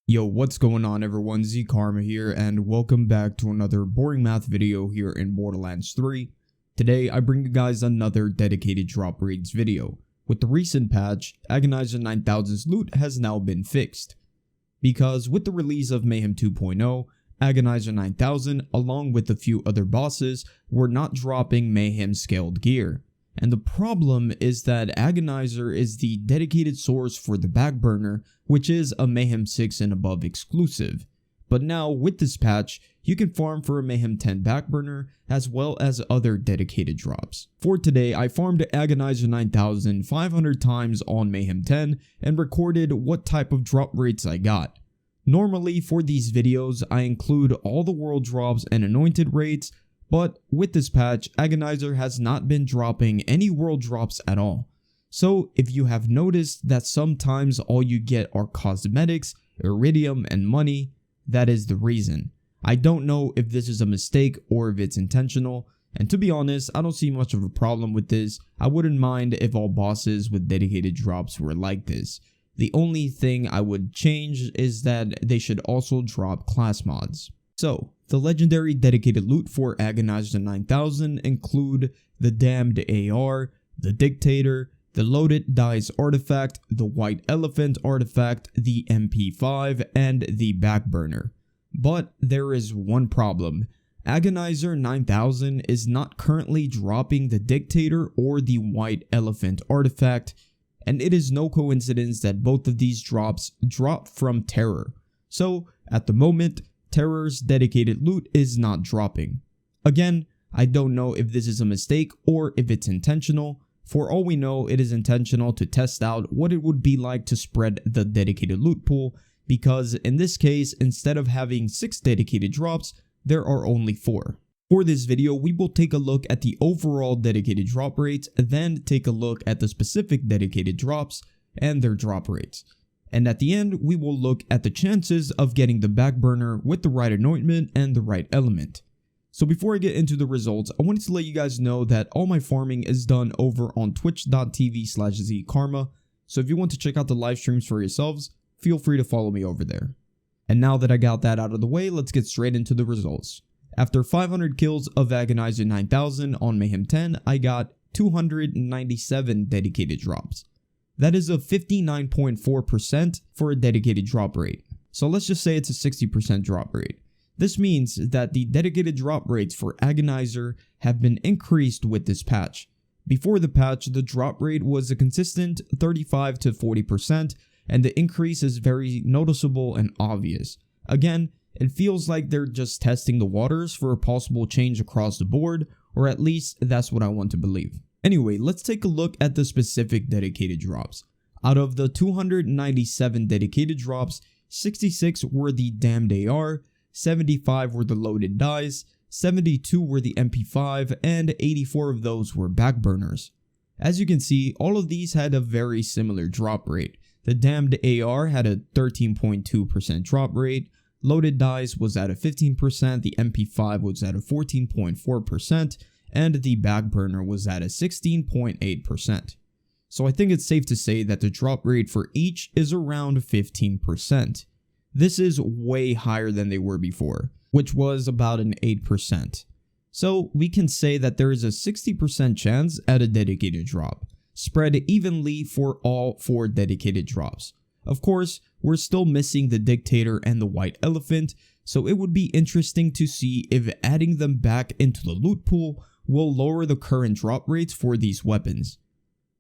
Yo, what's going on everyone, Karma here, and welcome back to another boring math video here in Borderlands 3. Today, I bring you guys another dedicated drop raids video. With the recent patch, Agonizer 9000's loot has now been fixed. Because with the release of Mayhem 2.0, Agonizer 9000, along with a few other bosses, were not dropping Mayhem scaled gear. And the problem is that Agonizer is the dedicated source for the Backburner, which is a Mayhem 6 and above exclusive. But now with this patch, you can farm for a Mayhem 10 Backburner as well as other dedicated drops. For today, I farmed Agonizer 9000 500 times on Mayhem 10 and recorded what type of drop rates I got. Normally for these videos, I include all the world drops and anointed rates, but with this patch, Agonizer has not been dropping any world drops at all. So if you have noticed that sometimes all you get are cosmetics, iridium, and money, that is the reason. I don't know if this is a mistake or if it's intentional, and to be honest, I don't see much of a problem with this. I wouldn't mind if all bosses with dedicated drops were like this. The only thing I would change is that they should also drop class mods. So, the legendary dedicated loot for Agonizer 9000 include the Damned AR, the Dictator, the Loaded Dice artifact, the White Elephant artifact, the MP5, and the Backburner. But there is one problem. Agonizer 9000 is not currently dropping the Dictator or the White Elephant artifact, and it is no coincidence that both of these drops drop from Terror. So, at the moment, Terror's dedicated loot is not dropping. Again, I don't know if this is a mistake or if it's intentional. For all we know, it is intentional to test out what it would be like to spread the dedicated loot pool, because in this case, instead of having 6 dedicated drops, there are only 4. For this video, we will take a look at the overall dedicated drop rates, then take a look at the specific dedicated drops and their drop rates. And at the end, we will look at the chances of getting the Backburner with the right anointment and the right element. So before I get into the results, I wanted to let you guys know that all my farming is done over on twitch.tv/zkarma, so if you want to check out the live streams for yourselves, feel free to follow me over there. And now that I got that out of the way, let's get straight into the results. After 500 kills of Agonizer 9000 on Mayhem 10, I got 297 dedicated drops. That is a 59.4% for a dedicated drop rate. So let's just say it's a 60% drop rate. This means that the dedicated drop rates for Agonizer have been increased with this patch. Before the patch, the drop rate was a consistent 35 to 40%, and the increase is very noticeable and obvious. Again, it feels like they're just testing the waters for a possible change across the board, or at least that's what I want to believe. Anyway, let's take a look at the specific dedicated drops. Out of the 297 dedicated drops, 66 were the Damned AR, 75 were the Loaded Dice, 72 were the MP5, and 84 of those were Backburners. As you can see, all of these had a very similar drop rate. The Damned AR had a 13.2% drop rate, Loaded Dice was at a 15%, the MP5 was at a 14.4%, and the Backburner was at a 16.8%. So I think it's safe to say that the drop rate for each is around 15%. This is way higher than they were before, which was about an 8%. So we can say that there is a 60% chance at a dedicated drop, spread evenly for all 4 dedicated drops. Of course, we're still missing the Dictator and the White Elephant, so it would be interesting to see if adding them back into the loot pool will lower the current drop rates for these weapons.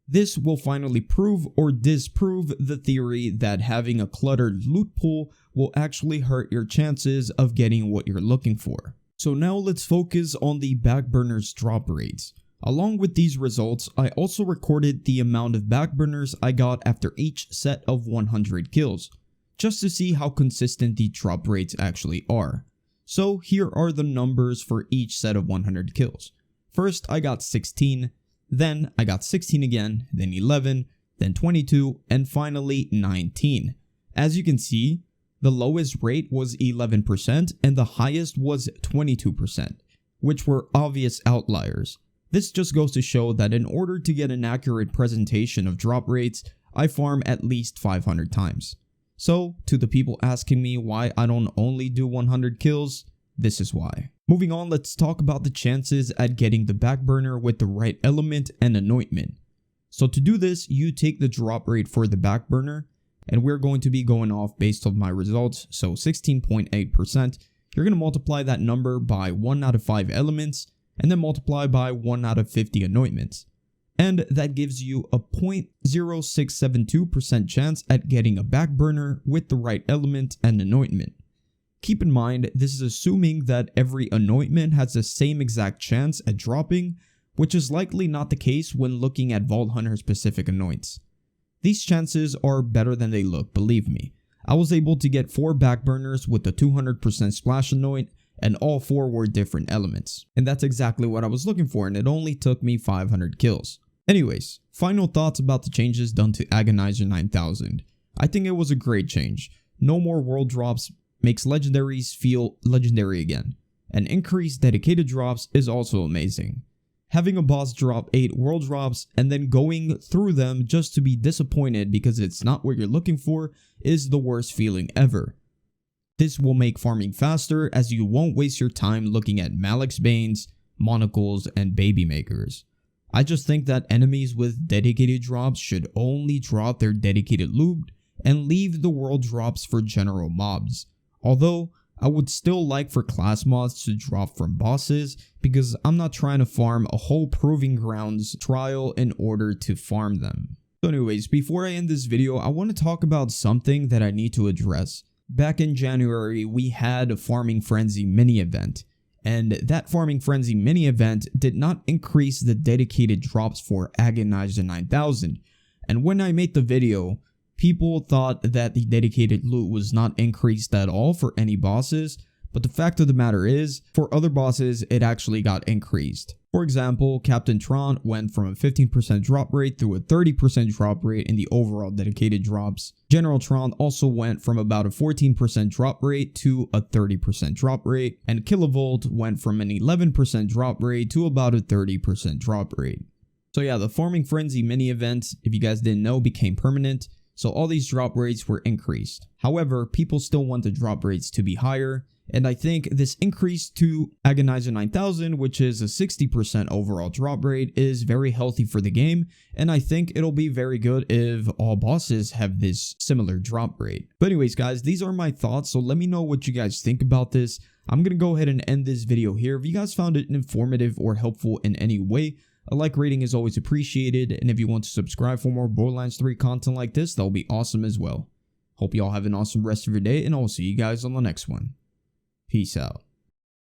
This will finally prove or disprove the theory that having a cluttered loot pool will actually hurt your chances of getting what you're looking for. So now let's focus on the Backburner's drop rates. Along with these results, I also recorded the amount of Backburners I got after each set of 100 kills, just to see how consistent the drop rates actually are. So here are the numbers for each set of 100 kills. First, I got 16, then I got 16 again, then 11, then 22, and finally 19. As you can see, the lowest rate was 11% and the highest was 22%, which were obvious outliers. This just goes to show that in order to get an accurate presentation of drop rates, I farm at least 500 times. So, to the people asking me why I don't only do 100 kills, this is why. Moving on, let's talk about the chances at getting the Backburner with the right element and anointment. So to do this, you take the drop rate for the Backburner, and we're going to be going off based on my results, so 16.8%. You're going to multiply that number by 1 out of 5 elements, and then multiply by 1 out of 50 anointments. And that gives you a 0.0672% chance at getting a Backburner with the right element and anointment. Keep in mind, this is assuming that every anointment has the same exact chance at dropping, which is likely not the case when looking at Vault Hunter specific anoints. These chances are better than they look, believe me. I was able to get 4 Backburners with the 200% splash anoint, and all 4 were different elements. And that's exactly what I was looking for, and it only took me 500 kills. Anyways, final thoughts about the changes done to Agonizer 9000. I think it was a great change. No more world drops makes legendaries feel legendary again. And increased dedicated drops is also amazing. Having a boss drop 8 world drops and then going through them just to be disappointed because it's not what you're looking for is the worst feeling ever. This will make farming faster as you won't waste your time looking at Malik's Banes, Monocles, and Baby Makers. I just think that enemies with dedicated drops should only drop their dedicated loot and leave the world drops for general mobs. Although, I would still like for class mods to drop from bosses because I'm not trying to farm a whole Proving Grounds trial in order to farm them. So anyways, before I end this video, I want to talk about something that I need to address. Back in January, we had a Farming Frenzy mini event. And that Farming Frenzy mini event did not increase the dedicated drops for Agonizer 9000. And when I made the video, people thought that the dedicated loot was not increased at all for any bosses, but the fact of the matter is, for other bosses, it actually got increased. For example, Captain Tron went from a 15% drop rate to a 30% drop rate in the overall dedicated drops. General Tron also went from about a 14% drop rate to a 30% drop rate, and Kilovolt went from an 11% drop rate to about a 30% drop rate. So yeah, the Farming Frenzy mini event, if you guys didn't know, became permanent, so all these drop rates were increased. However, people still want the drop rates to be higher, and I think this increase to Agonizer 9000, which is a 60% overall drop rate, is very healthy for the game, and I think it'll be very good if all bosses have this similar drop rate. But anyways guys, these are my thoughts, so let me know what you guys think about this. I'm gonna go ahead and end this video here. If you guys found it informative or helpful in any way, a like rating is always appreciated, and if you want to subscribe for more Borderlands 3 content like this, that'll be awesome as well. Hope y'all have an awesome rest of your day, and I'll see you guys on the next one. Peace out.